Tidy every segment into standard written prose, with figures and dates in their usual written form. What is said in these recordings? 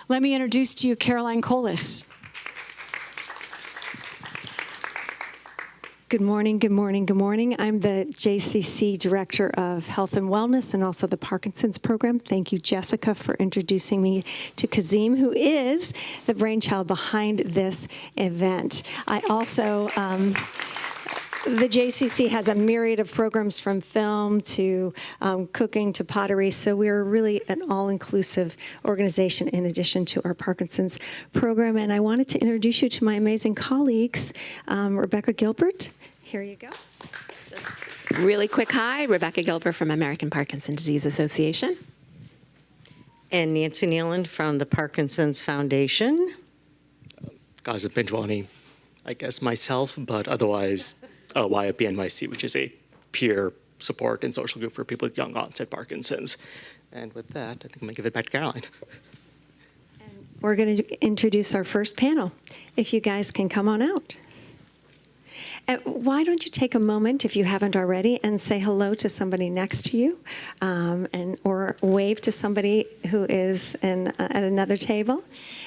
Let me introduce to you Caroline Kohles. Good morning, good morning, good morning. I'm the JCC Director of Health and Wellness and also the Parkinson's Program. Thank you, Jessica, for introducing me to Kazim, who is the brainchild behind this event. I also, the JCC has a myriad of programs from film to cooking to pottery, so we're really an all-inclusive organization in addition to our Parkinson's program. And I wanted to introduce you to my amazing colleagues, Rebecca Gilbert. Here you go. Just really quick hi, Rebecca Gilbert from American Parkinson's Disease Association. And Nancy Nealand from the Parkinson's Foundation. Gaza Pinjwani, I guess myself, but otherwise YOPD NYC, which is a peer support and social group for people with young onset Parkinson's. And with that, I think I'm going to give it back to Caroline. And we're going to introduce our first panel. If you guys can come on out. Why don't you take a moment, if you haven't already, and say hello to somebody next to you, or wave to somebody who is at another table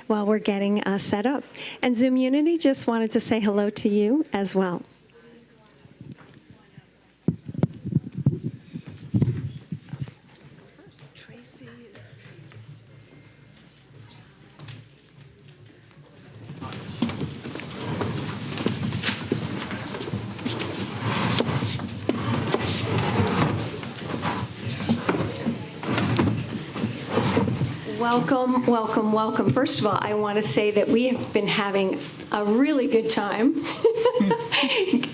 while we're getting set up. And Zoom Unity just wanted to say hello to you as well. Welcome, welcome, welcome. First of all, I want to say that we have been having a really good time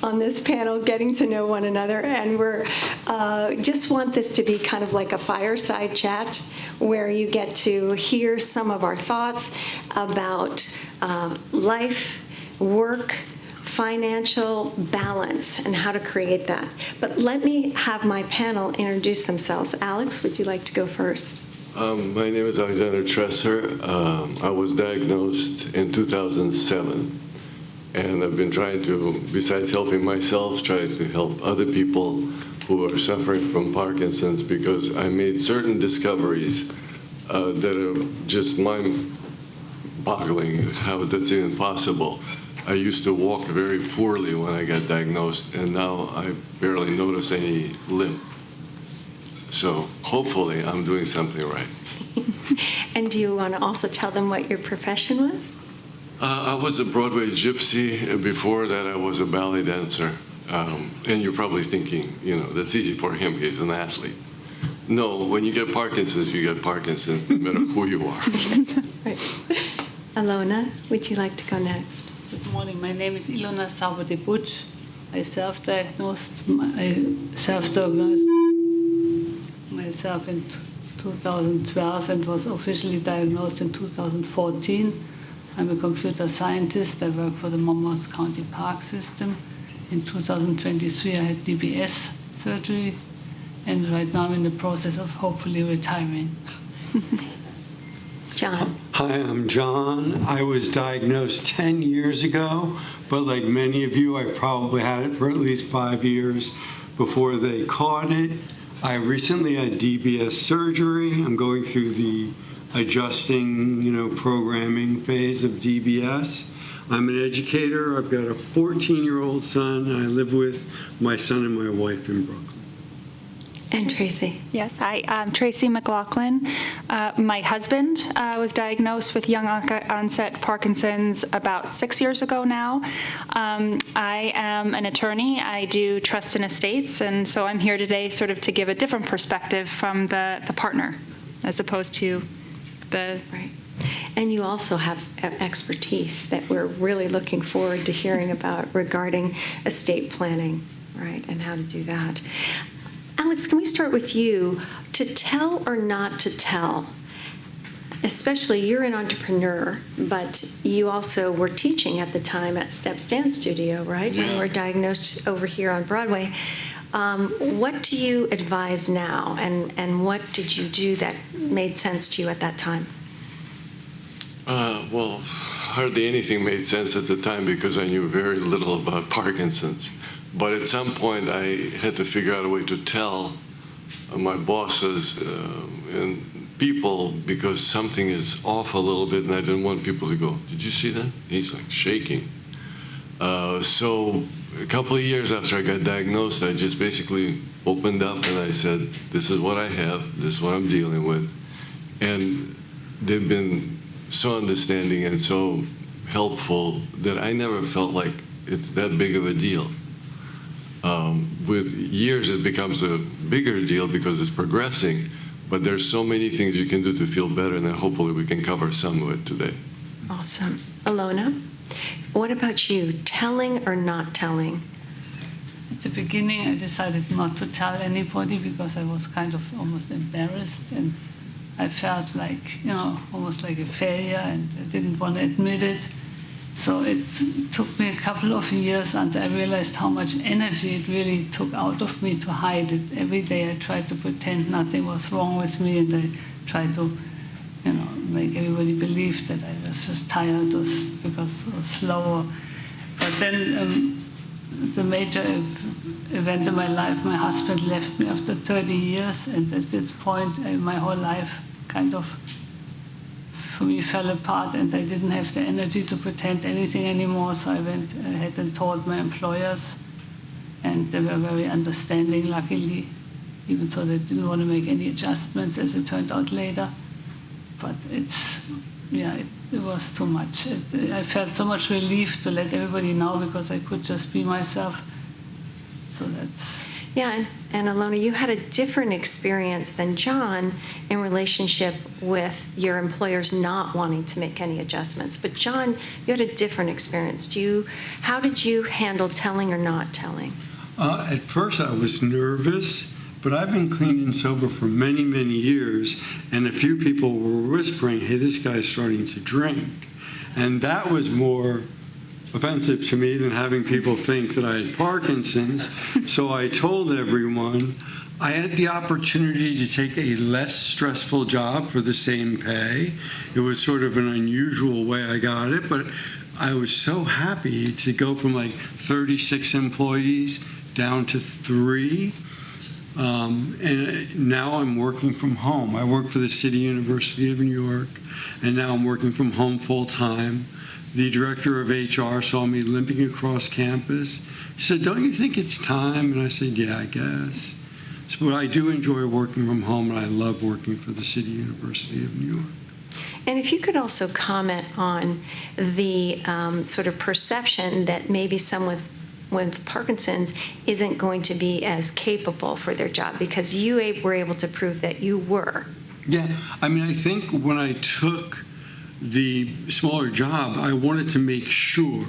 on this panel, getting to know one another, and we're just want this to be kind of like a fireside chat where you get to hear some of our thoughts about life, work, financial balance, and how to create that. But let me have my panel introduce themselves. Alex, would you like to go first? My name is Alexander Tressor. I was diagnosed in 2007, and I've been trying to, besides helping myself, try to help other people who are suffering from Parkinson's, because I made certain discoveries that are just mind-boggling, how that's even possible. I used to walk very poorly when I got diagnosed, and now I barely notice any limp. So hopefully I'm doing something right. And do you want to also tell them what your profession was? I was a Broadway gypsy. Before that, I was a ballet dancer. And you're probably thinking, you know, that's easy for him. He's an athlete. No, when you get Parkinson's, you get Parkinson's, no matter who you are. Right. Ilona, would you like to go next? Good morning. My name is Ilona Szabo de Bucs. I self-diagnosed myself in 2012 and was officially diagnosed in 2014. I'm a computer scientist. I work for the Monmouth County Park System. In 2023, I had DBS surgery, and right now I'm in the process of hopefully retiring. John. Hi, I'm John. I was diagnosed 10 years ago, but like many of you, I probably had it for at least 5 years before they caught it. I recently had DBS surgery. I'm going through the adjusting, programming phase of DBS. I'm an educator. I've got a 14-year-old son. I live with my son and my wife in Brooklyn. And Tracy. Yes, hi, I'm Tracy McLaughlin. My husband was diagnosed with young onset Parkinson's about 6 years ago now. I am an attorney. I do trusts and estates, and so I'm here today sort of to give a different perspective from the partner as opposed to the... Right. And you also have expertise that we're really looking forward to hearing about regarding estate planning, right, and how to do that. Alex, can we start with you? To tell or not to tell? Especially, you're an entrepreneur, but you also were teaching at the time at Steps Dance Studio, right? Yeah. When you were diagnosed over here on Broadway. What do you advise now, and what did you do that made sense to you at that time? Well, hardly anything made sense at the time because I knew very little about Parkinson's. But at some point, I had to figure out a way to tell my bosses and people because something is off a little bit, and I didn't want people to go, "Did you see that?" He's like shaking. So a couple of years after I got diagnosed, I just basically opened up and I said, "This is what I have. This is what I'm dealing with," and they've been so understanding and so helpful that I never felt like it's that big of a deal. With years, it becomes a bigger deal because it's progressing, but there's so many things you can do to feel better, and hopefully we can cover some of it today. Awesome. Ilona, what about you? Telling or not telling? At the beginning, I decided not to tell anybody because I was kind of almost embarrassed, and I felt like, almost like a failure, and I didn't want to admit it. So it took me a couple of years until I realized how much energy it really took out of me to hide it. Every day I tried to pretend nothing was wrong with me, and I tried to, make everybody believe that I was just tired or because I was slower. But then the major event in my life, my husband left me after 30 years, and at this point, my whole life kind of, for me, fell apart, and I didn't have the energy to pretend anything anymore, so I went ahead and told my employers, and they were very understanding, luckily, even though they didn't want to make any adjustments, as it turned out later. But it was too much. I felt so much relief to let everybody know because I could just be myself. So that's... Yeah, and Ilona, you had a different experience than John in relationship with your employers not wanting to make any adjustments. But John, you had a different experience. How did you handle telling or not telling? At first, I was nervous, but I've been clean and sober for many, many years, and a few people were whispering, "Hey, this guy's starting to drink." And that was more offensive to me than having people think that I had Parkinson's. So I told everyone I had the opportunity to take a less stressful job for the same pay. It was sort of an unusual way I got it, but I was so happy to go from like 36 employees down to 3. And now I'm working from home. I work for the City University of New York, and now I'm working from home full time. The director of HR saw me limping across campus. She said, "Don't you think it's time?" And I said, "Yeah, I guess." So, but I do enjoy working from home, and I love working for the City University of New York. And if you could also comment on the sort of perception that maybe someone with Parkinson's isn't going to be as capable for their job, because you were able to prove that you were. Yeah, I mean, I think when I took the smaller job, I wanted to make sure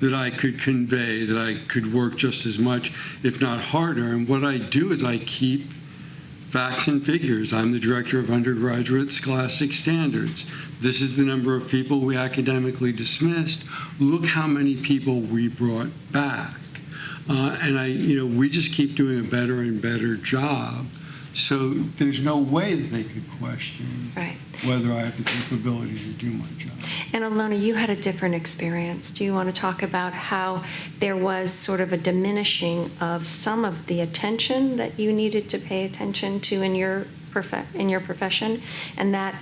that I could convey that I could work just as much, if not harder. And what I do is I keep facts and figures. I'm the director of undergraduate scholastic standards. This is the number of people we academically dismissed. Look how many people we brought back. And we just keep doing a better and better job. So there's no way that they could question whether I have the capability to do my job. And Ilona, you had a different experience. Do you want to talk about how there was sort of a diminishing of some of the attention that you needed to pay attention to in your profession, and that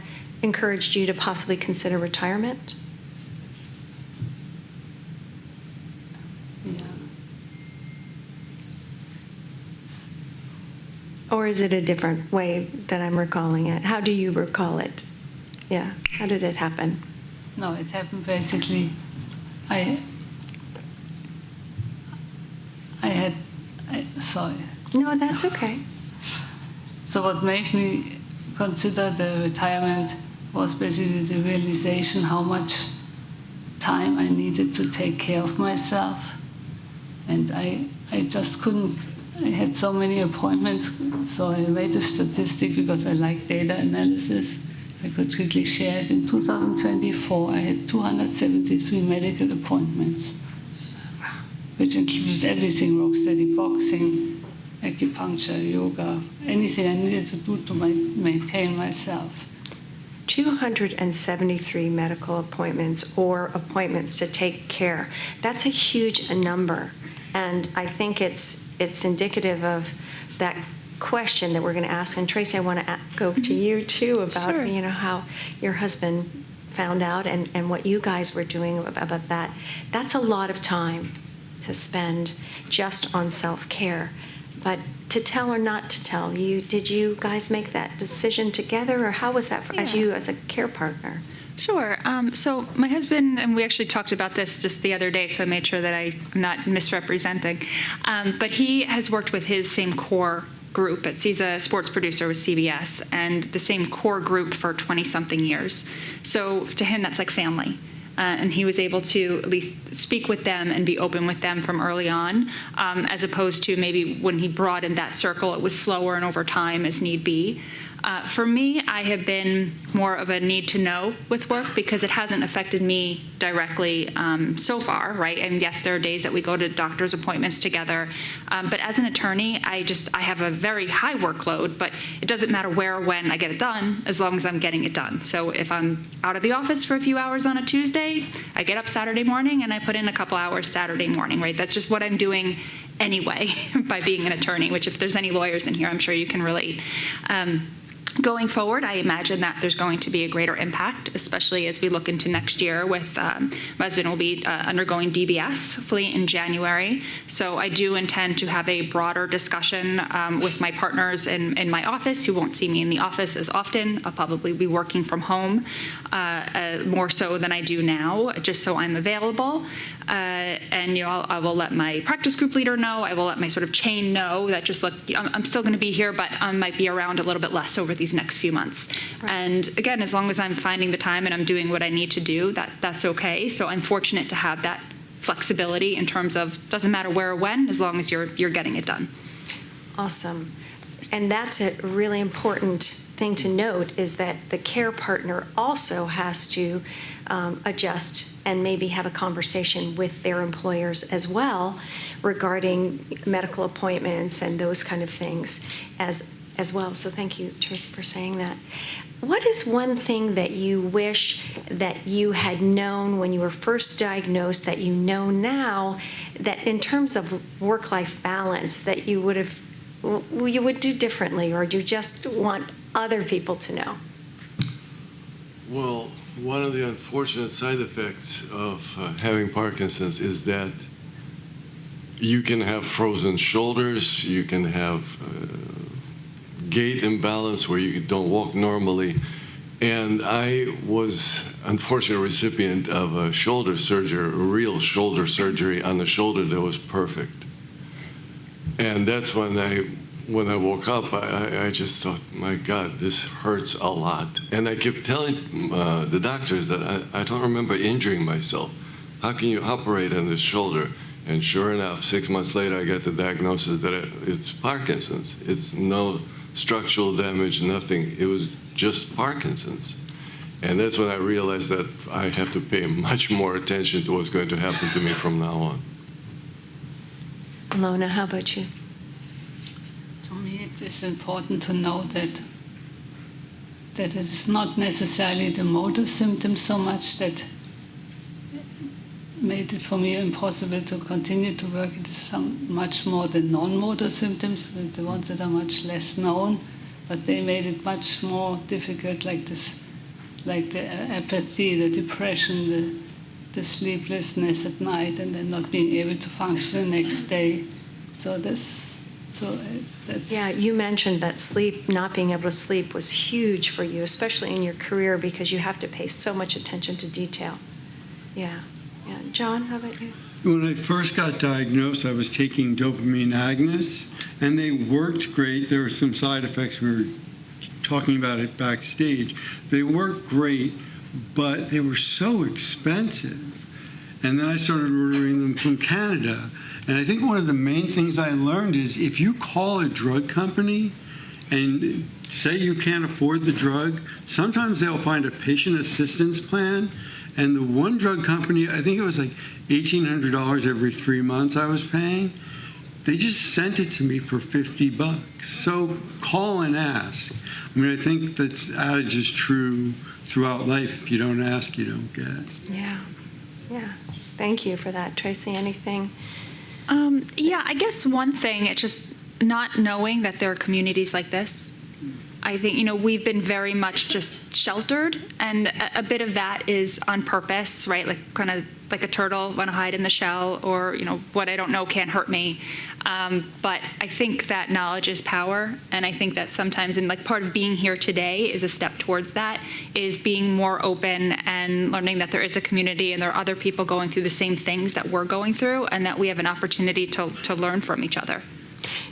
encouraged you to possibly consider retirement? Or is it a different way that I'm recalling it? How do you recall it? Yeah, how did it happen? No, it happened basically, sorry. No, that's okay. So what made me consider the retirement was basically the realization how much time I needed to take care of myself. And I just couldn't. I had so many appointments, so I made a statistic because I like data analysis. I could quickly share it. In 2024, I had 273 medical appointments, which included everything: rocksteady boxing, acupuncture, yoga, anything I needed to do to maintain myself. 273 medical appointments or appointments to take care. That's a huge number. And I think it's indicative of that question that we're going to ask, and Tracy, I want to go to you too about Sure. how your husband found out and what you guys were doing about that. That's a lot of time to spend just on self-care. But to tell or not to tell, did you guys make that decision together, or how was that as a care partner? Sure. So my husband, and we actually talked about this just the other day, so I made sure that I'm not misrepresenting. But he has worked with his same core group. He's a sports producer with CBS, and the same core group for 20-something years. So to him, that's like family. And he was able to at least speak with them and be open with them from early on, as opposed to maybe when he broadened that circle, it was slower and over time as need be. For me, I have been more of a need to know with work because it hasn't affected me directly so far, right? And yes, there are days that we go to doctor's appointments together. But as an attorney, I have a very high workload, but it doesn't matter where or when I get it done as long as I'm getting it done. So if I'm out of the office for a few hours on a Tuesday, I get up Saturday morning and I put in a couple hours Saturday morning, right? That's just what I'm doing anyway by being an attorney, which if there's any lawyers in here, I'm sure you can relate. Going forward, I imagine that there's going to be a greater impact, especially as we look into next year with my husband will be undergoing DBS, hopefully in January. So I do intend to have a broader discussion with my partners in my office who won't see me in the office as often. I'll probably be working from home more so than I do now, just so I'm available. And I will let my practice group leader know. I will let my sort of chain know that just look, I'm still going to be here, but I might be around a little bit less over these next few months. Right. And again, as long as I'm finding the time and I'm doing what I need to do, that's okay. So I'm fortunate to have that flexibility in terms of doesn't matter where or when, as long as you're getting it done. Awesome. And that's a really important thing to note, is that the care partner also has to adjust and maybe have a conversation with their employers as well regarding medical appointments and those kind of things as well. So thank you, Tracy, for saying that. What is one thing that you wish that you had known when you were first diagnosed that you know now, that in terms of work-life balance, that you would do differently, or do you just want other people to know? Well, one of the unfortunate side effects of having Parkinson's is that you can have frozen shoulders, you can have gait imbalance where you don't walk normally. And I was unfortunately a recipient of a shoulder surgery, a real shoulder surgery on the shoulder that was perfect. And that's when I woke up, I just thought, my God, this hurts a lot. And I kept telling the doctors that I don't remember injuring myself. How can you operate on this shoulder? And sure enough, 6 months later, I got the diagnosis that it's Parkinson's. It's no structural damage, nothing. It was just Parkinson's. And that's when I realized that I have to pay much more attention to what's going to happen to me from now on. Ilona, how about you? To me, it is important to know that it is not necessarily the motor symptoms so much that made it for me impossible to continue to work. It is much more the non-motor symptoms, the ones that are much less known, but they made it much more difficult, like the apathy, the depression, the sleeplessness at night, and then not being able to function the next day. That's Yeah, you mentioned that sleep, not being able to sleep, was huge for you, especially in your career, because you have to pay so much attention to detail. Yeah. John, how about you? When I first got diagnosed, I was taking dopamine agonists, and they worked great. There were some side effects. We were talking about it backstage. They worked great, but they were so expensive. And then I started ordering them from Canada. And I think one of the main things I learned is if you call a drug company and say you can't afford the drug, sometimes they'll find a patient assistance plan. And the one drug company, I think it was like $1,800 every 3 months I was paying. They just sent it to me for $50. So call and ask. I mean, I think that adage is true throughout life. If you don't ask, you don't get. Yeah. Thank you for that, Tracy. Anything? Yeah, I guess one thing, it's just not knowing that there are communities like this. I think, we've been very much just sheltered, and a bit of that is on purpose, right? Like kind of like a turtle, want to hide in the shell, or, what I don't know can't hurt me. But I think that knowledge is power, and I think that sometimes, and like part of being here today is a step towards that, is being more open and learning that there is a community and there are other people going through the same things that we're going through, and that we have an opportunity to learn from each other.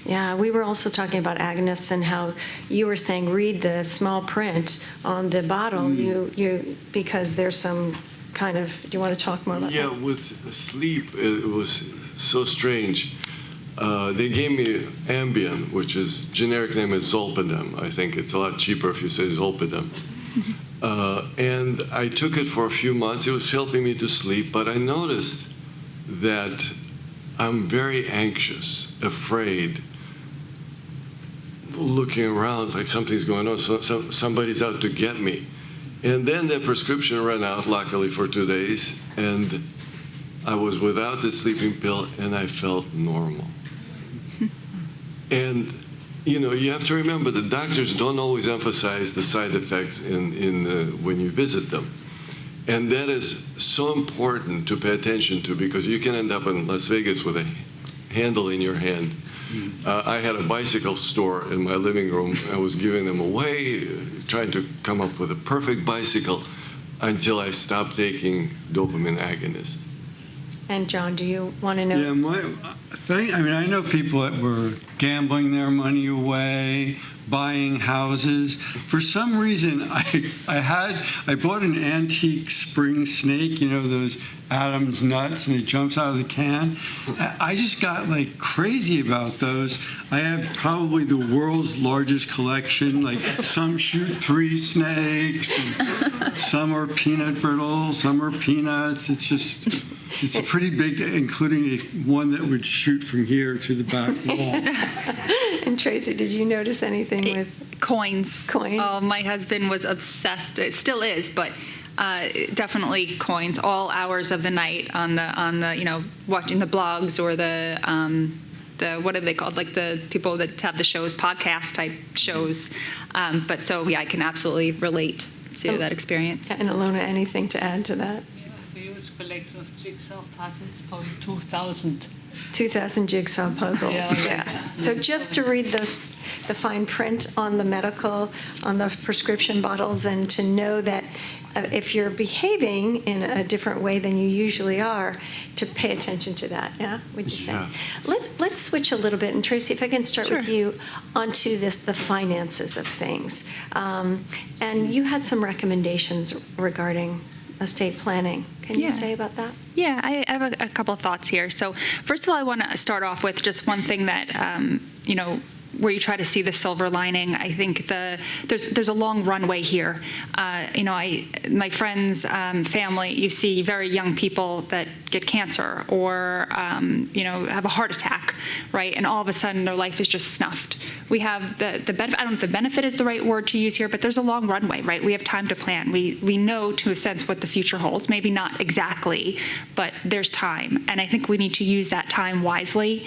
Yeah, we were also talking about Agnes and how you were saying read the small print on the bottle. You because there's some kind of. Do you want to talk more about that? Yeah, with sleep, it was so strange. They gave me Ambien, which is generic name is Zolpidem. I think it's a lot cheaper if you say Zolpidem. And I took it for a few months. It was helping me to sleep, but I noticed that I'm very anxious, afraid, looking around like something's going on, somebody's out to get me. And then the prescription ran out, luckily, for 2 days, and I was without the sleeping pill, and I felt normal. And, you have to remember the doctors don't always emphasize the side effects when you visit them. And that is so important to pay attention to, because you can end up in Las Vegas with a handle in your hand. I had a bicycle store in my living room. I was giving them away, trying to come up with a perfect bicycle until I stopped taking dopamine agonist. And John, do you want to know? Yeah, I know people that were gambling their money away, buying houses. For some reason, I bought an antique spring snake, those Adam's nuts, and it jumps out of the can. I just got like crazy about those. I have probably the world's largest collection. Like some shoot 3 snakes, and some are peanut brittle, some are peanuts. It's a pretty big, including one that would shoot from here to the back wall. And Tracy, did you notice anything with coins? Coins. Oh, my husband was obsessed. It still is, but definitely coins. All hours of the night on the watching the blogs or the what are they called? Like the people that have the shows, podcast type shows. But so I can absolutely relate to that experience. And Ilona, anything to add to that? A huge collection of jigsaw puzzles, probably 2,000. 2,000 jigsaw puzzles. Yeah. So just to read the fine print on the prescription bottles, and to know that if you're behaving in a different way than you usually are, to pay attention to that. Yeah, would you say? Yeah. Let's switch a little bit, and Tracy, if I can start with you onto the finances of things. And you had some recommendations regarding estate planning. Can you say about that? Yeah, I have a couple of thoughts here. So first of all, I want to start off with just one thing that, where you try to see the silver lining. I think there's a long runway here. My friends, family, you see very young people that get cancer or have a heart attack, right? And all of a sudden their life is just snuffed. We have the benefit. I don't know if the benefit is the right word to use here, but there's a long runway, right? We have time to plan. We know to a sense what the future holds. Maybe not exactly, but there's time, and I think we need to use that time wisely.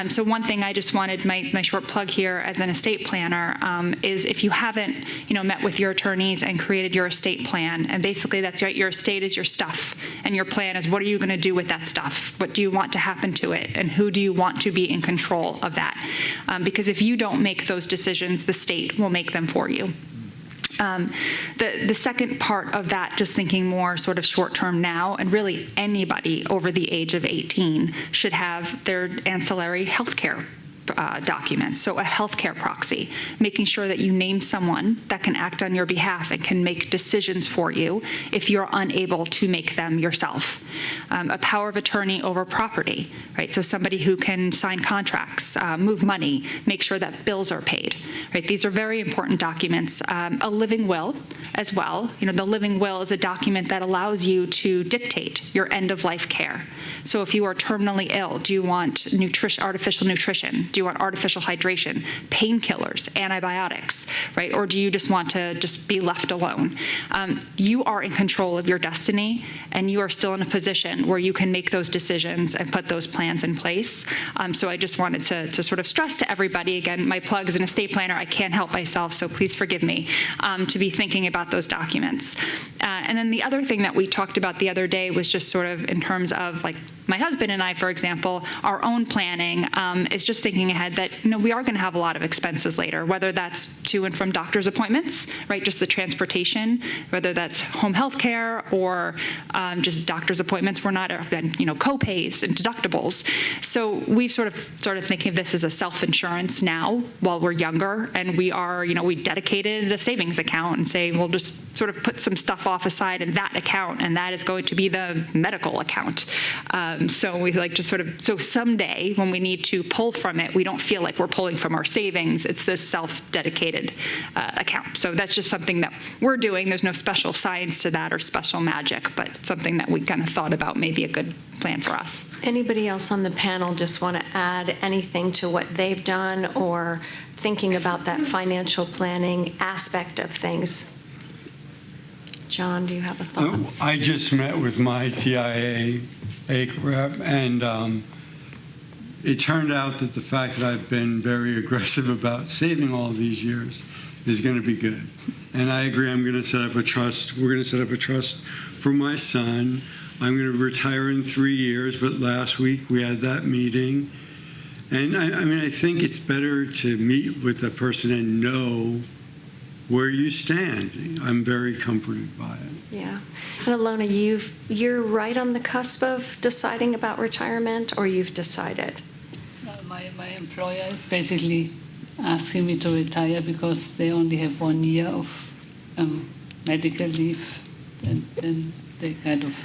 So one thing I just wanted my short plug here as an estate planner is if you haven't met with your attorneys and created your estate plan, and basically that's right, your estate is your stuff, and your plan is what are you going to do with that stuff? What do you want to happen to it, and who do you want to be in control of that? Because if you don't make those decisions, the state will make them for you. The second part of that, just thinking more sort of short-term now, and really anybody over the age of 18 should have their ancillary health care documents. So a healthcare proxy, making sure that you name someone that can act on your behalf and can make decisions for you if you're unable to make them yourself. A power of attorney over property, right? So somebody who can sign contracts, move money, make sure that bills are paid, right? These are very important documents. A living will as well. The living will is a document that allows you to dictate your end-of-life care. So if you are terminally ill, do you want artificial nutrition? Do you you want artificial hydration, painkillers, antibiotics, right? Or do you just want to just be left alone? You are in control of your destiny, and you are still in a position where you can make those decisions and put those plans in place. So I just wanted to sort of stress to everybody, again, my plug as an estate planner, I can't help myself, so please forgive me, to be thinking about those documents. And then the other thing that we talked about the other day was just sort of in terms of, like, my husband and I, for example, our own planning is just thinking ahead that, we are going to have a lot of expenses later, whether that's to and from doctor's appointments, right, just the transportation, whether that's home health care or just doctor's appointments. We're not, co-pays and deductibles. So we've sort of started thinking of this as a self-insurance now while we're younger, and we are, we dedicated a savings account and say, we'll just sort of put some stuff off aside in that account, and that is going to be the medical account. So we like to sort of, so someday when we need to pull from it, we don't feel like we're pulling from our savings. It's this self-dedicated account. So that's just something that we're doing. There's no special science to that or special magic, but something that we kind of thought about maybe a good plan for us. Anybody else on the panel just want to add anything to what they've done or thinking about that financial planning aspect of things? John, do you have a thought? I just met with my TIA rep, and it turned out that the fact that I've been very aggressive about saving all these years is going to be good. And I agree, I'm going to set up a trust. We're going to set up a trust for my son. I'm going to retire in 3 years, but last week we had that meeting. And I think it's better to meet with a person and know where you stand. I'm very comforted by it. Yeah. And Ilona, you're right on the cusp of deciding about retirement, or you've decided? My employer is basically asking me to retire because they only have 1 year of medical leave, and then they kind of,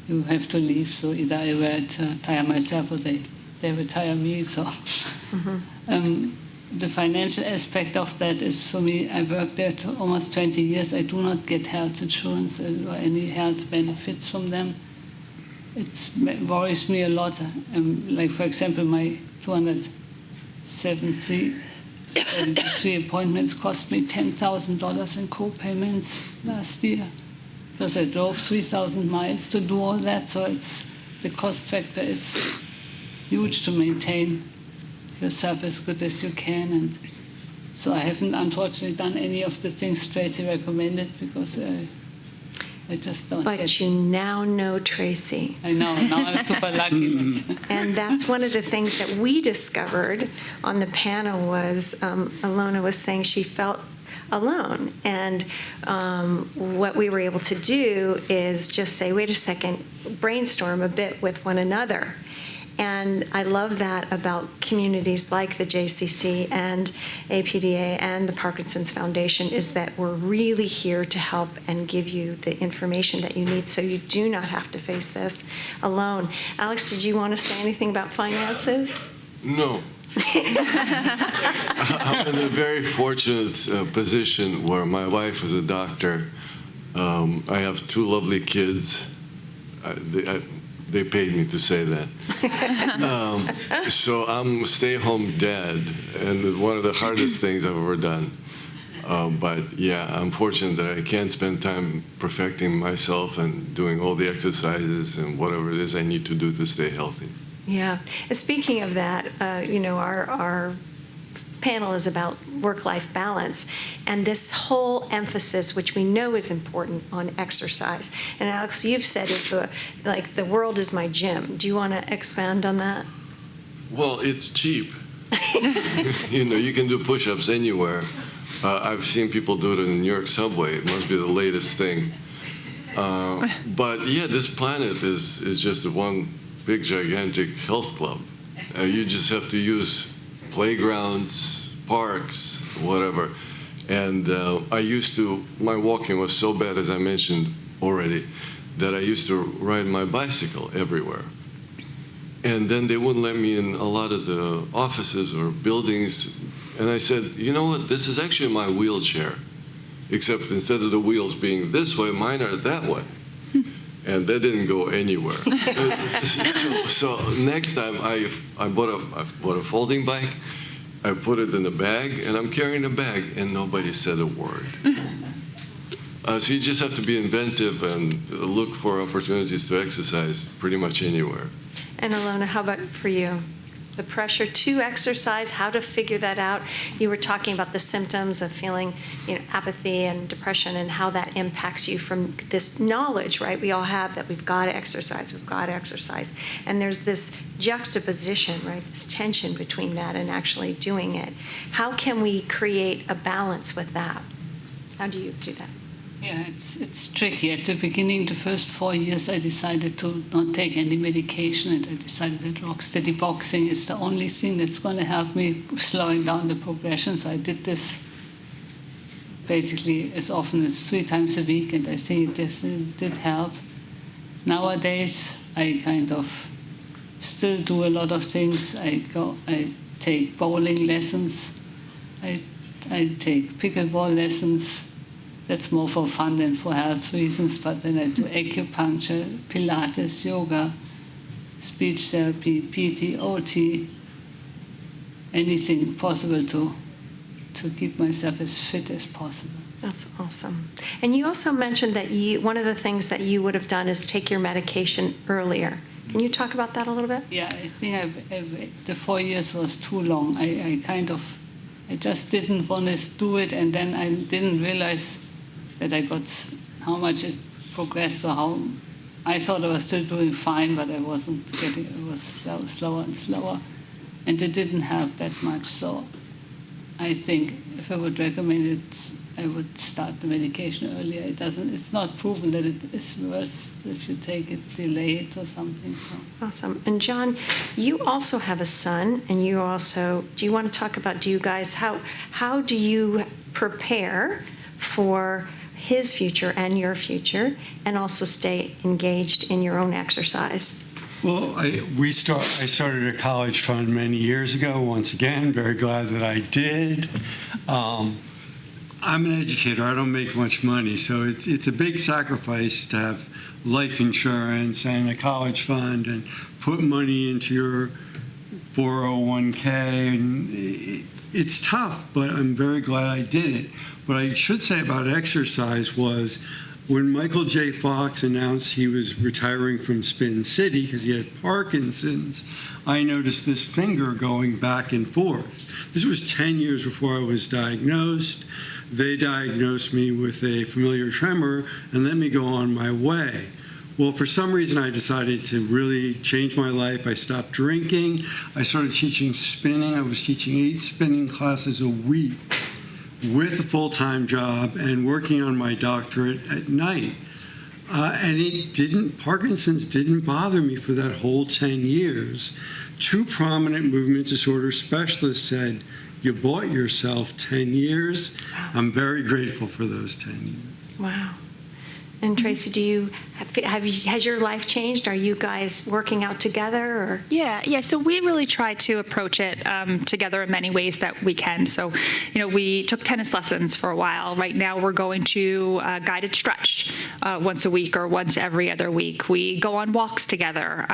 you have to leave, so either I retire myself or they retire me, so. The financial aspect of that is, for me, I worked there almost 20 years. I do not get health insurance or any health benefits from them. It worries me a lot. Like, for example, my 273 appointments cost me $10,000 in co-payments last year because I drove 3,000 miles to do all that. So the cost factor is huge to maintain yourself as good as you can, and so I haven't unfortunately done any of the things Tracy recommended because I just don't. But you now know Tracy. I know, now I'm super lucky. And that's one of the things that we discovered on the panel was Ilona was saying she felt alone. And what we were able to do is just say, wait a second, brainstorm a bit with one another. And I love that about communities like the JCC and APDA and the Parkinson's Foundation is that we're really here to help and give you the information that you need so you do not have to face this alone. Alex, did you want to say anything about finances? No. I'm in a very fortunate position where my wife is a doctor. I have 2 lovely kids. They paid me to say that. So I'm a stay-home dad, and one of the hardest things I've ever done. But yeah, I'm fortunate that I can spend time perfecting myself and doing all the exercises and whatever it is I need to do to stay healthy. Yeah. Speaking of that, our panel is about work-life balance, and this whole emphasis, which we know is important, on exercise. And Alex, you've said is the world is my gym. Do you want to expand on that? Well, it's cheap. You can do push-ups anywhere. I've seen people do it in the New York subway. It must be the latest thing. But yeah, this planet is just one big, gigantic health club. You just have to use playgrounds, parks, whatever. And my walking was so bad, as I mentioned already, that I used to ride my bicycle everywhere. And then they wouldn't let me in a lot of the offices or buildings. And I said, you know what, this is actually my wheelchair. Except instead of the wheels being this way, mine are that way. and that didn't go anywhere. so next time I bought a folding bike. I put it in a bag, and I'm carrying a bag, and nobody said a word. So you just have to be inventive and look for opportunities to exercise pretty much anywhere. And Ilona, how about for you? The pressure to exercise, how to figure that out. You were talking about the symptoms of feeling, apathy and depression and how that impacts you from this knowledge, right? We all have that we've got to exercise, And there's this juxtaposition, right? This tension between that and actually doing it. How can we create a balance with that? How do you do that? Yeah, it's tricky. At the beginning, the first 4 years, I decided to not take any medication, and I decided that rock-steady boxing is the only thing that's going to help me slowing down the progression. So I did this basically as often as 3 times a week, and I think it did help. Nowadays, I kind of still do a lot of things. I take bowling lessons. I take pickleball lessons. That's more for fun than for health reasons, but then I do acupuncture, Pilates, yoga, speech therapy, PT, OT, anything possible to keep myself as fit as possible. That's awesome. And you also mentioned that one of the things that you would have done is take your medication earlier. Can you talk about that a little bit? Yeah, I think the 4 years was too long. I just didn't want to do it, and then I didn't realize that how much it progressed, or how I thought I was still doing fine, but I wasn't getting, it was slower and slower, and it didn't help that much. So I think if I would recommend it, I would start the medication earlier. It's not proven that it is worse if you take it, delay it or something. So. Awesome. And John, you also have a son, and do you want to talk about, how do you prepare for his future and your future, and also stay engaged in your own exercise? Well, I started a college fund many years ago. Once again, very glad that I did. I'm an educator. I don't make much money, so it's a big sacrifice to have life insurance and a college fund and put money into your 401k. And it's tough, but I'm very glad I did it. What I should say about exercise was when Michael J. Fox announced he was retiring from Spin City because he had Parkinson's, I noticed this finger going back and forth. This was 10 years before I was diagnosed. They diagnosed me with a familiar tremor and let me go on my way. Well, for some reason, I decided to really change my life. I stopped drinking. I started teaching spinning. I was teaching 8 spinning classes a week with a full-time job and working on my doctorate at night. And Parkinson's didn't bother me for that whole 10 years. 2 prominent movement disorder specialists said, "You bought yourself 10 years." Wow. I'm very grateful for those 10 years. Wow. And Tracy, has your life changed? Are you guys working out together? Or? Yeah. So we really try to approach it together in many ways that we can. So, we took tennis lessons for a while. Right now, we're going to guided stretch once a week or once every other week. We go on walks together.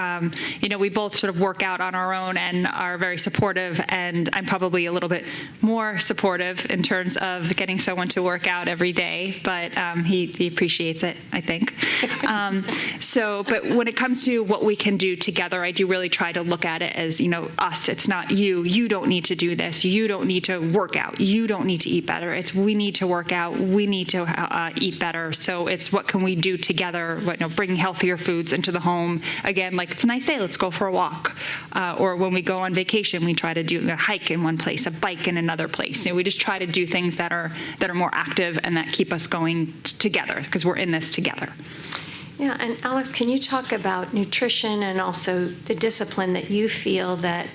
We both sort of work out on our own and are very supportive. And I'm probably a little bit more supportive in terms of getting someone to work out every day. But he appreciates it, I think. But when it comes to what we can do together, I do really try to look at it as, us. It's not you. You don't need to do this. You don't need to work out. You don't need to eat better. It's we need to work out. We need to eat better. So it's what can we do together, bring healthier foods into the home. Again, like tonight, let's go for a walk. Or when we go on vacation, we try to do a hike in one place, a bike in another place. We just try to do things that are more active and that keep us going together because we're in this together. Yeah, and Alex, can you talk about nutrition and also the discipline that you feel that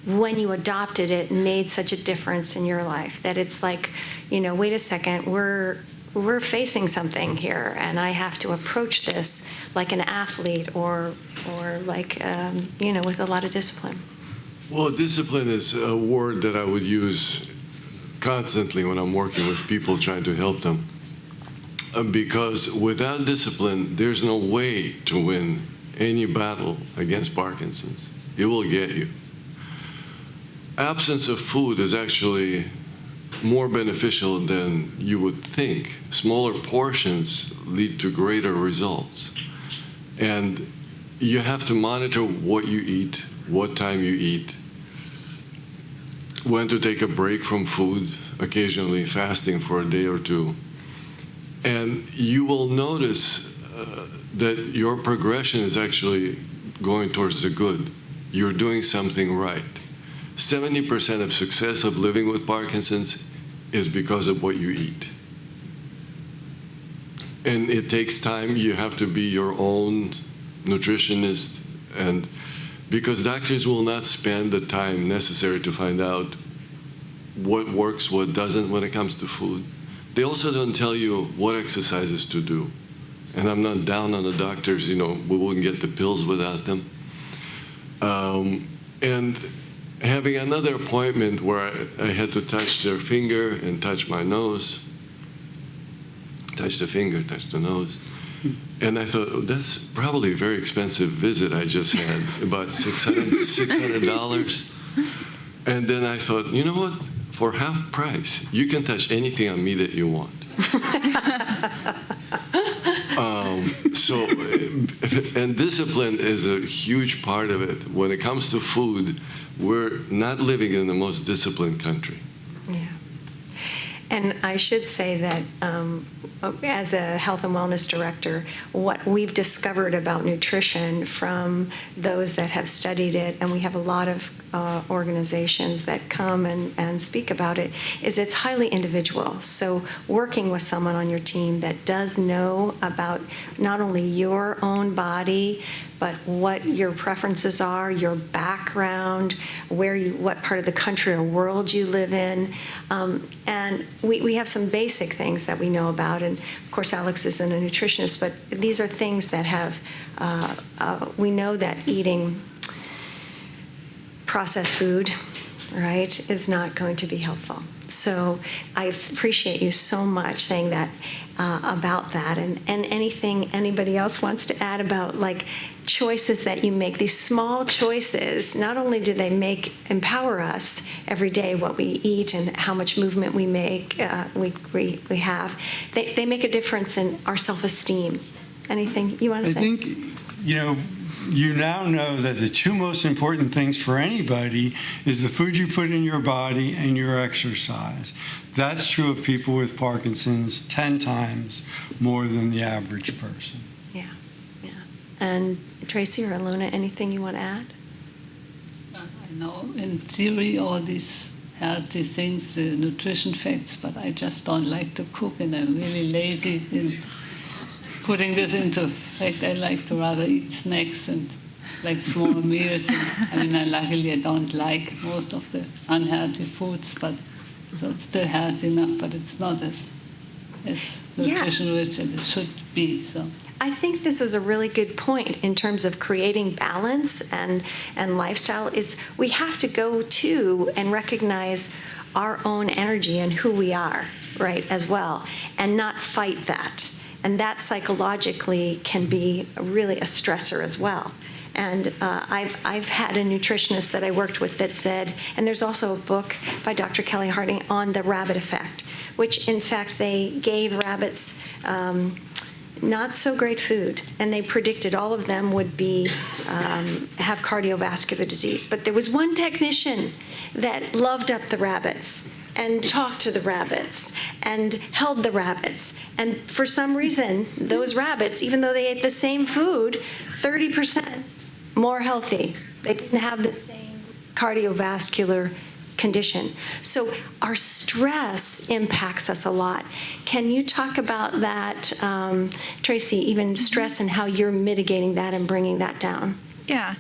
when you adopted it made such a difference in your life? That it's like, wait a second, we're facing something here, and I have to approach this like an athlete or like, with a lot of discipline. Well, discipline is a word that I would use constantly when I'm working with people trying to help them. because without discipline, there's no way to win any battle against Parkinson's. It will get you. Absence of food is actually more beneficial than you would think. Smaller portions lead to greater results. And you have to monitor what you eat, what time you eat, when to take a break from food, occasionally fasting for a day or two. And you will notice that your progression is actually going towards the good. You're doing something right. 70% of success of living with Parkinson's is because of what you eat. And it takes time. You have to be your own nutritionist, and because doctors will not spend the time necessary to find out what works, what doesn't when it comes to food. They also don't tell you what exercises to do. And I'm not down on the doctors, we wouldn't get the pills without them. And having another appointment where I had to touch their finger and touch my nose, touch the finger, touch the nose. And I thought, that's probably a very expensive visit I just had, about $600. And then I thought, you know what? For half price, you can touch anything on me that you want. And discipline is a huge part of it. When it comes to food, we're not living in the most disciplined country. Yeah. And I should say that as a health and wellness director, what we've discovered about nutrition from those that have studied it, and we have a lot of organizations that come and speak about it, is it's highly individual. So working with someone on your team that does know about not only your own body, but what your preferences are, your background, what part of the country or world you live in. And we have some basic things that we know about. And of course, Alex isn't a nutritionist, but these are things that have, we know that eating processed food, right, is not going to be helpful. So I appreciate you so much saying that about that. And anything anybody else wants to add about choices that you make, these small choices, not only do they empower us every day, what we eat and how much movement we make, we have, they make a difference in our self-esteem. Anything you want to say? I think, you now know that the two most important things for anybody is the food you put in your body and your exercise. That's true of people with Parkinson's 10 times more than the average person. Yeah. And Tracy or Ilona, anything you want to add? I know in theory all these healthy things, the nutrition facts, but I just don't like to cook, and I'm really lazy in putting this into fact. I like to rather eat snacks and small meals. And, luckily I don't like most of the unhealthy foods, but so it's still healthy enough, but it's not as nutrition rich as it should be. So I think this is a really good point in terms of creating balance and lifestyle. Is we have to go to and recognize our own energy and who we are, right, as well, and not fight that. And that psychologically can be really a stressor as well. And I've had a nutritionist that I worked with that said, and there's also a book by Dr. Kelly Harding on the rabbit effect, which in fact they gave rabbits not so great food, and they predicted all of them would be have cardiovascular disease. But there was one technician that loved up the rabbits and talked to the rabbits and held the rabbits. And for some reason, those rabbits, even though they ate the same food, 30% more healthy. They didn't have the same cardiovascular condition. So our stress impacts us a lot. Can you talk about that, Tracy, even stress and how you're mitigating that and bringing that down? Yeah.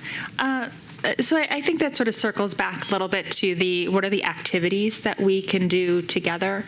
So I think that sort of circles back a little bit to what are the activities that we can do together.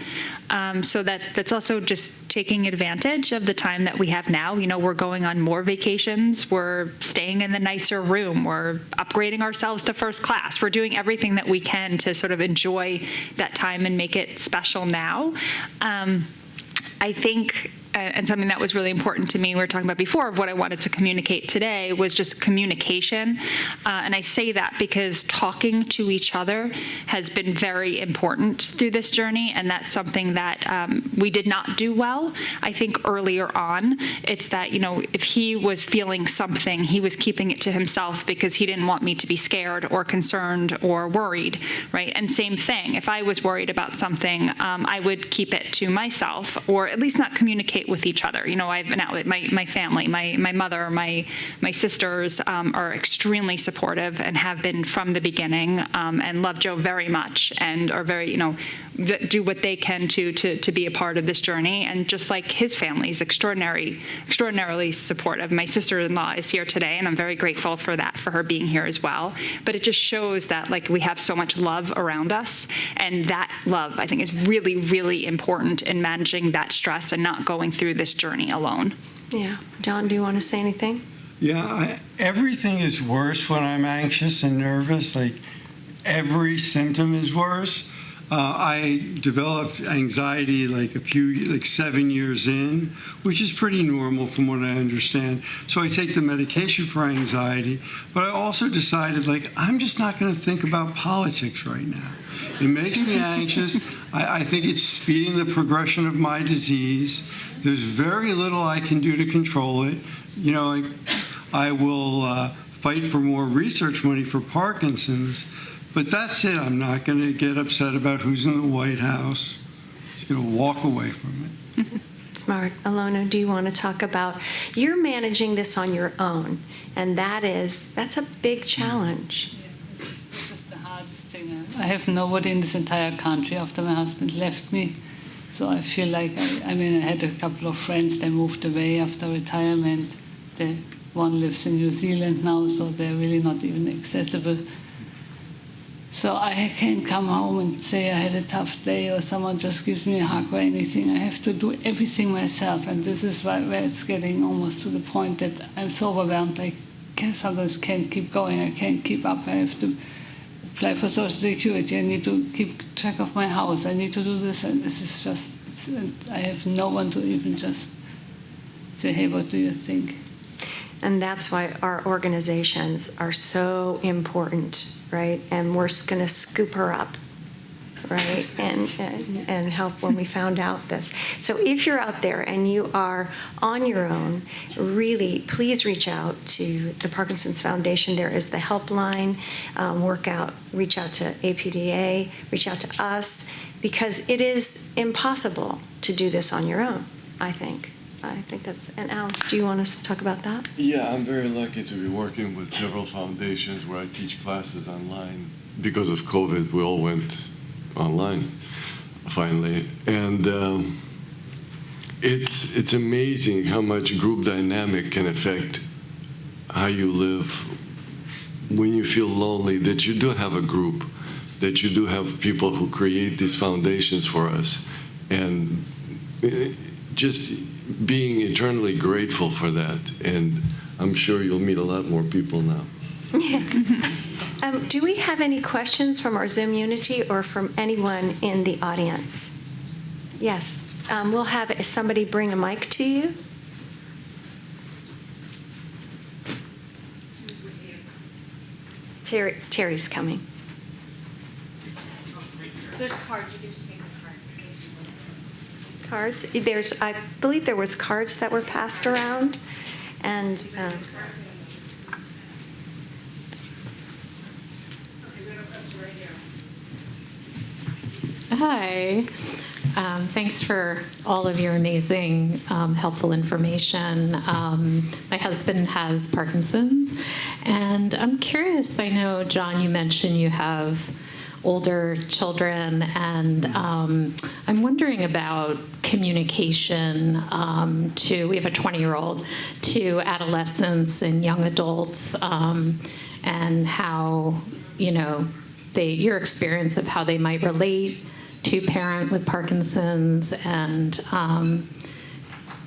So that's also just taking advantage of the time that we have now. We're going on more vacations. We're staying in the nicer room. We're upgrading ourselves to first class. We're doing everything that we can to sort of enjoy that time and make it special now. I think and something that was really important to me, we were talking about before, of what I wanted to communicate today, was just communication. And I say that because talking to each other has been very important through this journey, and that's something that we did not do well, I think, earlier on. It's that, if he was feeling something, he was keeping it to himself because he didn't want me to be scared or concerned or worried, right? And same thing, if I was worried about something, I would keep it to myself, or at least not communicate with each other. I have an outlet. My family, my mother, my sisters are extremely supportive and have been from the beginning, and love Joe very much, and are very, do what they can to be a part of this journey. And just like his family is extraordinarily supportive. My sister-in-law is here today, and I'm very grateful for that, for her being here as well. But it just shows that we have so much love around us, and that love, I think, is really, really important in managing that stress and not going through this journey alone. Yeah. John, do you want to say anything? Yeah, everything is worse when I'm anxious and nervous. Every symptom is worse. I developed anxiety 7 years in, which is pretty normal from what I understand. So I take the medication for anxiety, but I also decided I'm just not going to think about politics right now. It makes me anxious. I think it's speeding the progression of my disease. There's very little I can do to control it. I will fight for more research money for Parkinson's, but that's it. I'm not going to get upset about who's in the White House. Just going to walk away from it. Smart. Ilona, do you want to talk about, you're managing this on your own, and that's a big challenge. Yeah, this is the hardest thing. I have nobody in this entire country after my husband left me. So I feel like, I had a couple of friends, they moved away after retirement. One lives in New Zealand now, so they're really not even accessible. So I can't come home and say I had a tough day, or someone just gives me a hug or anything. I have to do everything myself, and this is where it's getting almost to the point that I'm so overwhelmed. I sometimes can't keep going. I can't keep up. I have to apply for Social Security. I need to keep track of my house. I need to do this, and this is just, I have no one to even just say, hey, what do you think? And that's why our organizations are so important, right? And we're going to scoop her up, right? And help when we found out this. So if you're out there and you are on your own, really, please reach out to the Parkinson's Foundation. There is the helpline, reach out to APDA, reach out to us, because it is impossible to do this on your own, I think. And Alex, do you want us to talk about that? Yeah, I'm very lucky to be working with several foundations where I teach classes online. Because of COVID, we all went online, finally. And it's amazing how much group dynamic can affect how you live when you feel lonely, that you do have a group, that you do have people who create these foundations for us. And just being eternally grateful for that, and I'm sure you'll meet a lot more people now. Yeah. Do we have any questions from our Zoom Unity or from anyone in the audience? Yes. We'll have somebody bring a mic to you. Terry's coming. There's cards. You can just take the cards. Cards. I believe there was cards that were passed around, and Hi. Thanks for all of your amazing, helpful information. My husband has Parkinson's, and I'm curious. I know, John, you mentioned you have older children, and I'm wondering about communication we have a 20-year-old, to adolescents and young adults, and how, your experience of how they might relate to parent with Parkinson's, and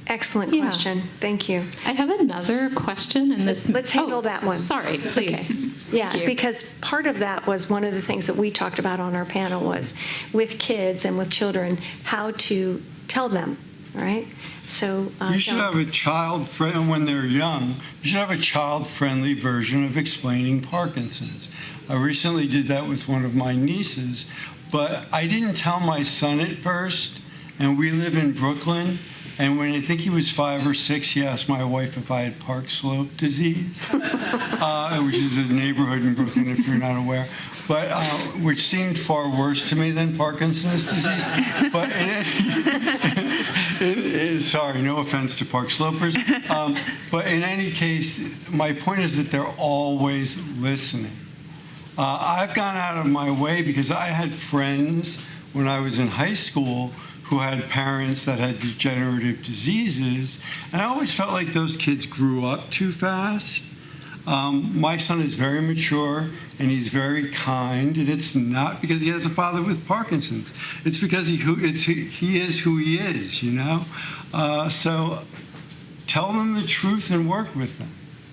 excellent question. Thank you. I have another question in this. Let's handle that one. Sorry, please. Okay. Yeah, because part of that was one of the things that we talked about on our panel was with kids and with children, how to tell them All right. So You should John- have a child friend when they're young. You should have a child-friendly version of explaining Parkinson's. I recently did that with one of my nieces, but I didn't tell my son at first. And we live in Brooklyn. And when I think he was 5 or 6, he asked my wife if I had Park Slope disease, which is a neighborhood in Brooklyn, if you're not aware. But which seemed far worse to me than Parkinson's disease. But sorry, no offense to Park Slopers. But in any case, my point is that they're always listening. I've gone out of my way because I had friends when I was in high school who had parents that had degenerative diseases, and I always felt like those kids grew up too fast. My son is very mature and he's very kind, and it's not because he has a father with Parkinson's. It's because he is who he is, you know? So tell them the truth and work with them.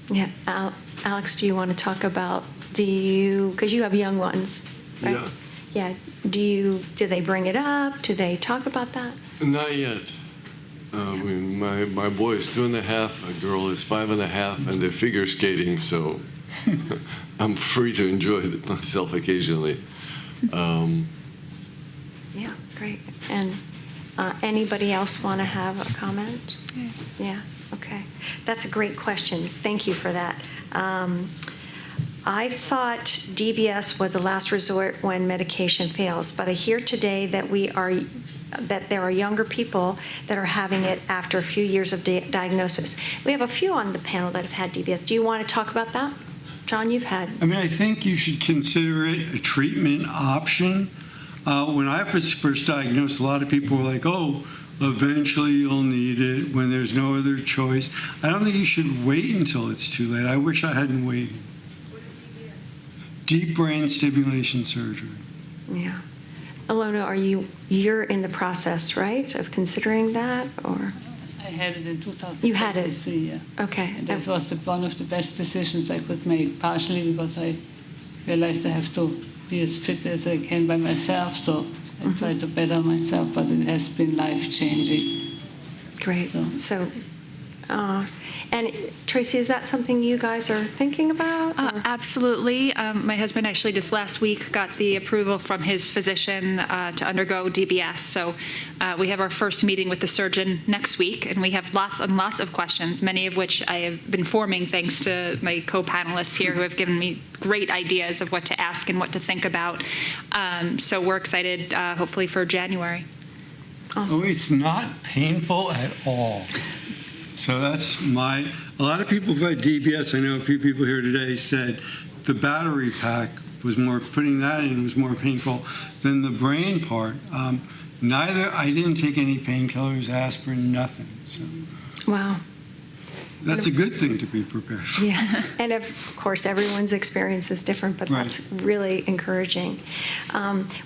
Yeah. Alex, do you want to talk about, because you have young ones, right? Yeah. Yeah. Do they bring it up? Do they talk about that? Not yet. My boy is 2.5, a girl is 5.5, and they're figure skating, so I'm free to enjoy myself occasionally. Yeah, great. And anybody else want to have a comment? Yeah, okay. That's a great question. Thank you for that. I thought DBS was a last resort when medication fails, but I hear today that there are younger people that are having it after a few years of diagnosis. We have a few on the panel that have had DBS. Do you want to talk about that? John, you've had. I mean, I think you should consider it a treatment option. When I was first diagnosed, a lot of people were like, oh, eventually you'll need it when there's no other choice. I don't think you should wait until it's too late. I wish I hadn't waited. Deep brain stimulation surgery. Yeah. Ilona, you're in the process, right, of considering that, or? I had it in 2003. You had it? Yeah. Okay. And that was one of the best decisions I could make, partially because I realized I have to be as fit as I can by myself, so I try to better myself, but it has been life-changing. Great. So, and Tracy, is that something you guys are thinking about? or- Absolutely. My husband actually just last week got the approval from his physician to undergo DBS. So we have our first meeting with the surgeon next week, and we have lots and lots of questions, many of which I have been forming thanks to my co-panelists here who have given me great ideas of what to ask and what to think about. So we're excited, hopefully, for January. Oh, it's not painful at all. So that's a lot of people who've had DBS, I know a few people here today said the battery pack putting that in was more painful than the brain part. I didn't take any painkillers, aspirin, nothing. So Wow. that's a good thing to be prepared for. Yeah, and of course, everyone's experience is different, but Right. that's really encouraging.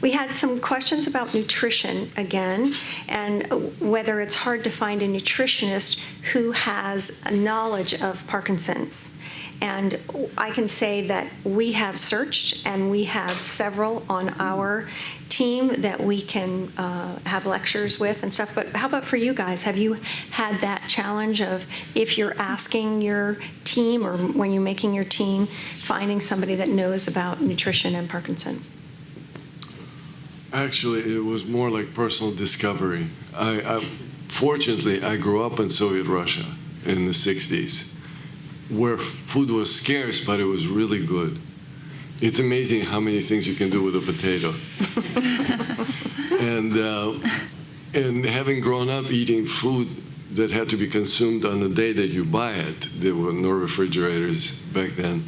We had some questions about nutrition again, and whether it's hard to find a nutritionist who has a knowledge of Parkinson's. And I can say that we have searched, and we have several on our team that we can have lectures with and stuff. But how about for you guys? Have you had that challenge of, if you're asking your team or when you're making your team, finding somebody that knows about nutrition and Parkinson's? Actually, it was more like personal discovery. Fortunately, I grew up in Soviet Russia in the 60s, where food was scarce, but it was really good. It's amazing how many things you can do with a potato. And having grown up eating food that had to be consumed on the day that you buy it, there were no refrigerators back then.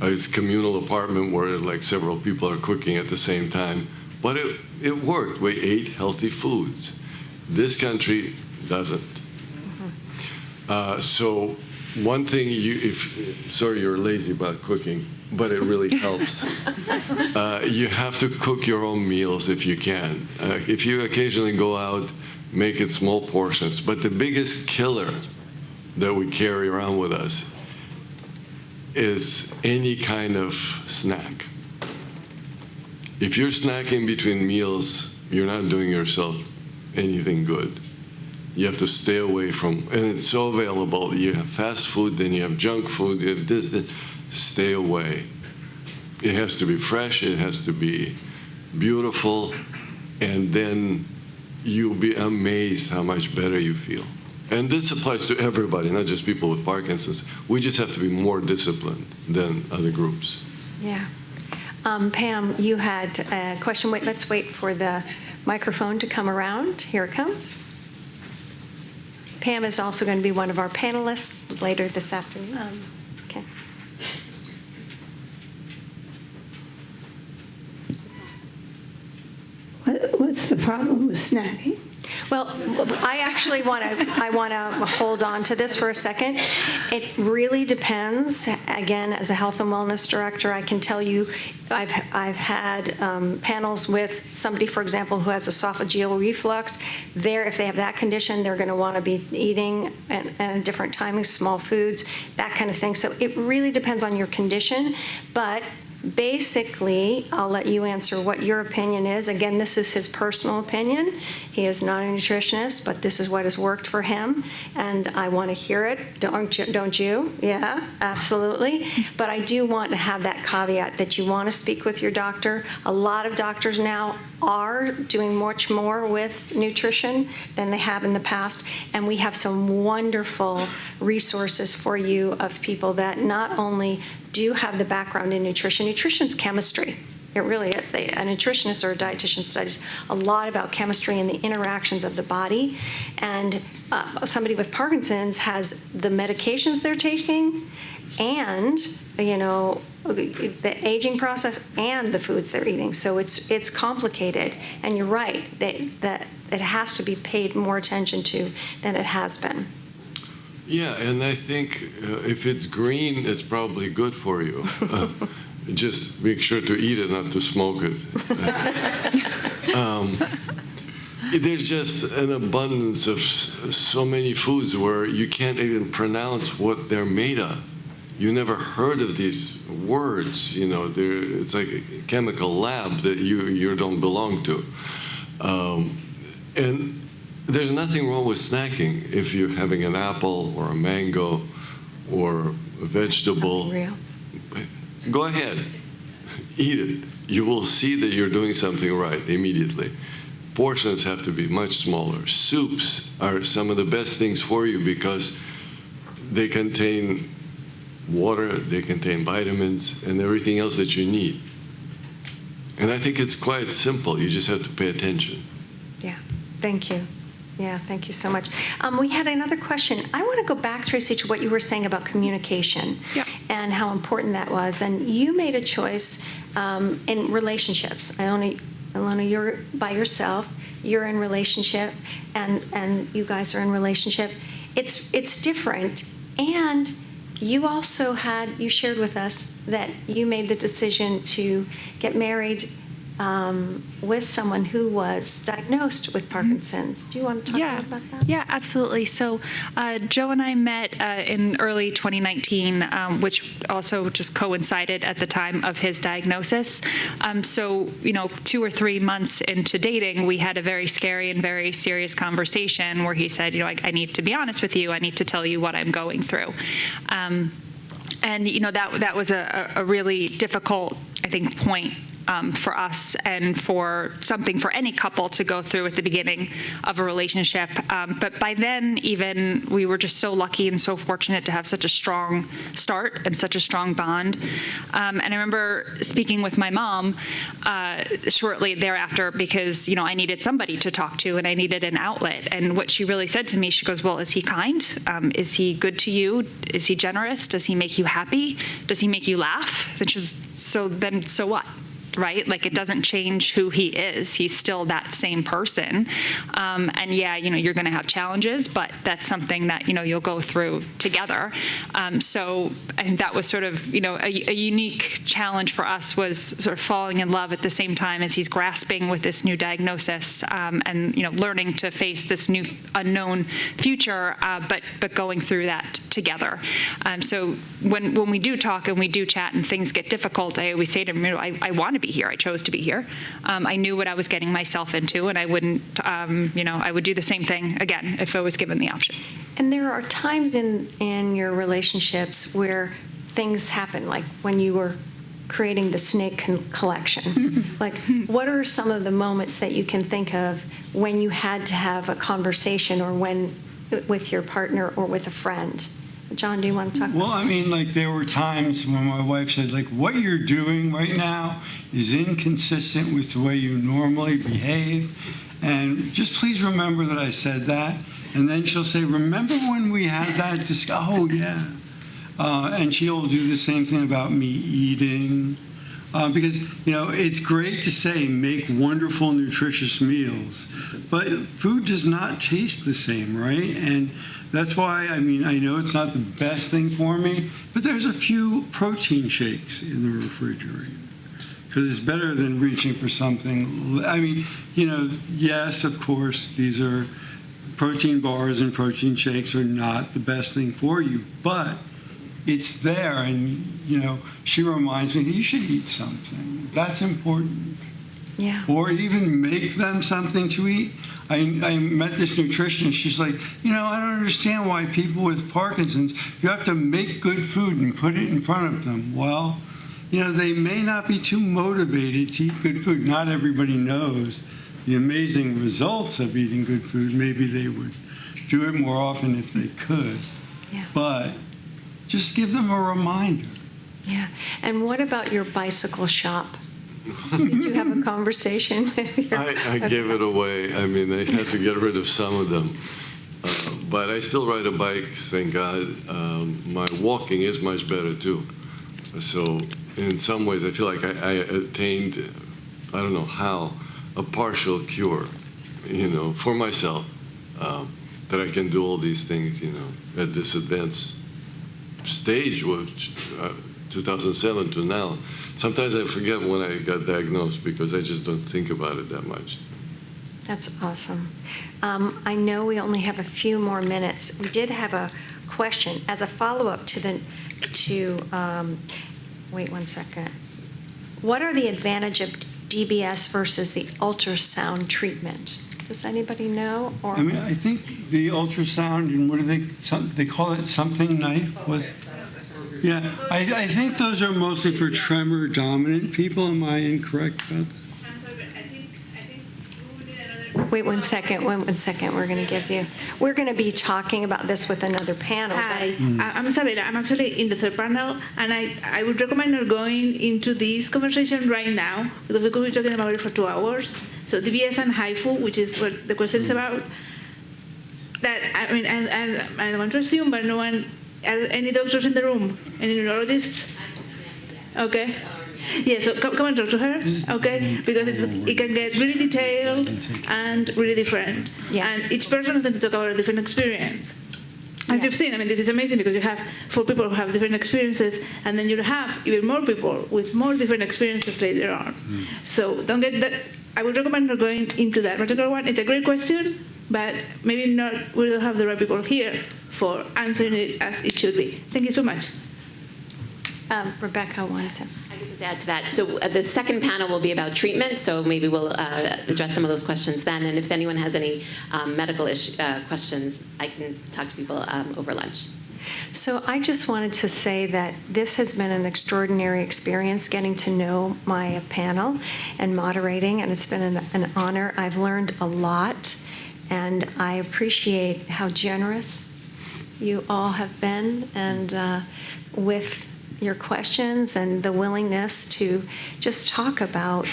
It's a communal apartment where like several people are cooking at the same time. But it worked. We ate healthy foods. This country doesn't. So one thing, sorry you're lazy about cooking, but it really helps. You have to cook your own meals if you can. If you occasionally go out, make it small portions. But the biggest killer that we carry around with us is any kind of snack. If you're snacking between meals, you're not doing yourself anything good. you have to stay away from, and it's so available. You have fast food, then you have junk food, you have this. Stay away. It has to be fresh, it has to be beautiful, and then you'll be amazed how much better you feel. And this applies to everybody, not just people with Parkinson's. We just have to be more disciplined than other groups. Yeah. Pam, you had a question. Wait, let's wait for the microphone to come around. Here it comes. Pam is also going to be one of our panelists later this afternoon. Okay. What's the problem with snacking? Well, I actually want to hold on to this for a second. It really depends. Again, as a health and wellness director, I can tell you I've had panels with somebody, for example, who has esophageal reflux. If they have that condition, they're going to want to be eating at different timings, small foods, that kind of thing. So it really depends on your condition. But basically, I'll let you answer what your opinion is. Again, this is his personal opinion. He is not a nutritionist, but this is what has worked for him, and I want to hear it. Don't you? Yeah, absolutely. But I do want to have that caveat that you want to speak with your doctor. A lot of doctors now are doing much more with nutrition than they have in the past, and we have some wonderful resources for you of people that not only do have the background in nutrition. Nutrition's chemistry. It really is. A nutritionist or a dietitian studies a lot about chemistry and the interactions of the body. And somebody with Parkinson's has the medications they're taking and, the aging process and the foods they're eating. So it's complicated. And you're right that it has to be paid more attention to than it has been. Yeah, and I think if it's green, it's probably good for you. Just make sure to eat it, not to smoke it. There's just an abundance of so many foods where you can't even pronounce what they're made of. You never heard of these words, it's like a chemical lab that you don't belong to. And there's nothing wrong with snacking if you're having an apple or a mango or a vegetable. Something real. Go ahead, eat it. You will see that you're doing something right immediately. Portions have to be much smaller. Soups are some of the best things for you because they contain water, they contain vitamins, and everything else that you need. And I think it's quite simple. You just have to pay attention. Yeah, thank you. Yeah, thank you so much. We had another question. I want to go back, Tracy, to what you were saying about communication and how important that was. And you made a choice in relationships. Ilona, you're by yourself. You're in relationship, and you guys are in relationship. It's different. And you also you shared with us that you made the decision to get married with someone who was diagnosed with Parkinson's. Do you want to talk a little about that? Yeah, absolutely. So Joe and I met in early 2019, which also just coincided at the time of his diagnosis. So, 2 or 3 months into dating, we had a very scary and very serious conversation where he said, I need to be honest with you. I need to tell you what I'm going through. And, that was a really difficult, I think, point for us and for something for any couple to go through at the beginning of a relationship. But by then, even, we were just so lucky and so fortunate to have such a strong start and such a strong bond. And I remember speaking with my mom shortly thereafter because, I needed somebody to talk to and I needed an outlet. And what she really said to me, she goes, well, is he kind? Is he good to you? Is he generous? Does he make you happy? Does he make you laugh? And she's, so what? Right? Like, it doesn't change who he is. He's still that same person. And yeah, you're going to have challenges, but that's something that, you'll go through together. So I think that was sort of, a unique challenge for us was sort of falling in love at the same time as he's grasping with this new diagnosis and, learning to face this new unknown future, but going through that together. So when we do talk and we do chat and things get difficult, I always say to him, I want to be be here. I chose to be here. I knew what I was getting myself into, and I wouldn't, I would do the same thing again if I was given the option. And there are times in your relationships where things happen, like when you were creating the snake collection. Like, what are some of the moments that you can think of when you had to have a conversation or when with your partner or with a friend? John, do you want to talk? Well, I mean, like, there were times when my wife said, like, what you're doing right now is inconsistent with the way you normally behave. And just please remember that I said that. And then she'll say, remember when we had that discussion? Oh, yeah. And she'll do the same thing about me eating. Because, it's great to say make wonderful, nutritious meals. But food does not taste the same, right? And that's why, I know it's not the best thing for me, but there's a few protein shakes in the refrigerator. Because it's better than reaching for something. Yes, of course, these are protein bars and protein shakes are not the best thing for you, but it's there, and she reminds me, you should eat something. That's important. Yeah. Or even make them something to eat. I met this nutritionist. She's like, I don't understand why people with Parkinson's, you have to make good food and put it in front of them. Well, they may not be too motivated to eat good food. Not everybody knows the amazing results of eating good food. Maybe they would do it more often if they could. Yeah. But just give them a reminder. Yeah. And what about your bicycle shop? Did you have a conversation? I gave it away. I had to get rid of some of them. But I still ride a bike, thank God. My walking is much better, too. So in some ways, I feel like I attained, I don't know how, a partial cure, for myself, that I can do all these things, at this advanced stage, which 2007 to now. Sometimes I forget when I got diagnosed because I just don't think about it that much. That's awesome. I know we only have a few more minutes. We did have a question as a follow-up wait one second. What are the advantage of DBS versus the ultrasound treatment? Does anybody know? Or I think the ultrasound and what do they call it? Something knife? Yeah, I think those are mostly for tremor-dominant people. Am I incorrect about that? I'm sorry, but I think we need another. wait one second. We're going to be talking about this with another panel. Hi, I'm Sabina. I'm actually in the third panel, and I would recommend not going into this conversation right now because we could be talking about it for 2 hours. So DBS and HIFU, which is what the question is about. That I don't want to assume, but no one. Are any doctors in the room? Any neurologists? Okay. Yeah, so come and talk to her, okay? Because it can get really detailed and really different. Yeah. And each person is going to talk about a different experience. As you've seen, this is amazing because you have 4 people who have different experiences, and then you have even more people with more different experiences later on. So don't get that. I would recommend not going into that particular one. It's a great question, but maybe not. We don't have the right people here for answering it as it should be. Thank you so much. Rebecca wanted to. I could just add to that. So the second panel will be about treatment, so maybe we'll address some of those questions then. And if anyone has any medical questions, I can talk to people over lunch. So I just wanted to say that this has been an extraordinary experience getting to know my panel and moderating, and it's been an honor. I've learned a lot, and I appreciate how generous you all have been, and with your questions and the willingness to just talk about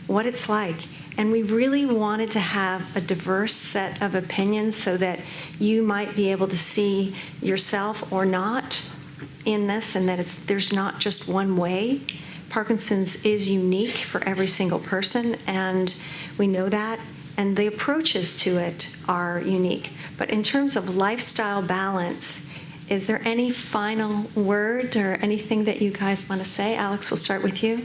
what it's like. And we really wanted to have a diverse set of opinions so that you might be able to see yourself or not in this, and that there's not just one way. Parkinson's is unique for every single person, and we know that, and the approaches to it are unique. But in terms of lifestyle balance, is there any final word or anything that you guys want to say? Alex, we'll start with you.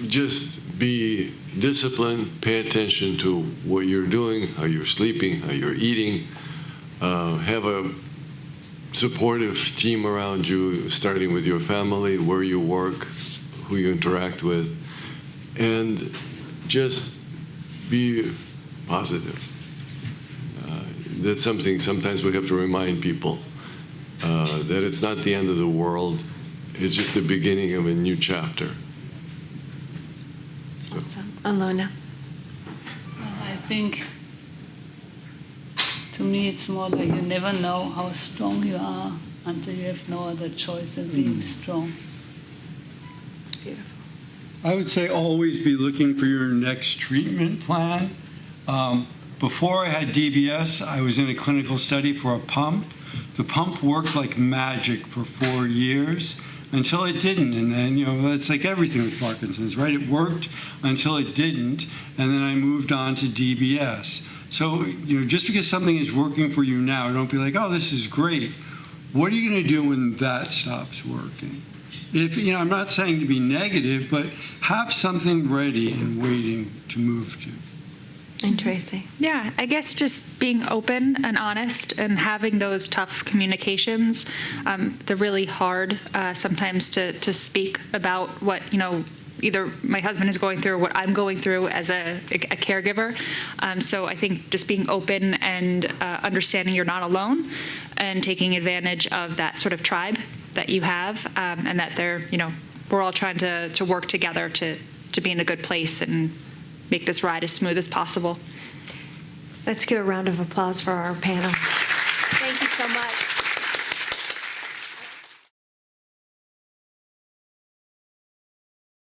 Just be disciplined, pay attention to what you're doing, how you're sleeping, how you're eating. Have a supportive team around you, starting with your family, where you work, who you interact with. and just be positive. That's something sometimes we have to remind people that it's not the end of the world. It's just the beginning of a new chapter. Awesome. Ilona. I think, to me, it's more like you never know how strong you are until you have no other choice than being strong. Beautiful. I would say always be looking for your next treatment plan. Before I had DBS, I was in a clinical study for a pump. The pump worked like magic for 4 years until it didn't. And then, it's like everything with Parkinson's, right? It worked until it didn't. And then I moved on to DBS. So, just because something is working for you now, don't be like, oh, this is great. What are you going to do when that stops working? If, I'm not saying to be negative, but have something ready and waiting to move to. And Tracy. Yeah, I guess just being open and honest and having those tough communications. They're really hard sometimes to speak about what, either my husband is going through or what I'm going through as a caregiver. So I think just being open and understanding you're not alone and taking advantage of that sort of tribe that you have and that we're all trying to work together to be in a good place and make this ride as smooth as possible. Let's give a round of applause for our panel. Thank you so much.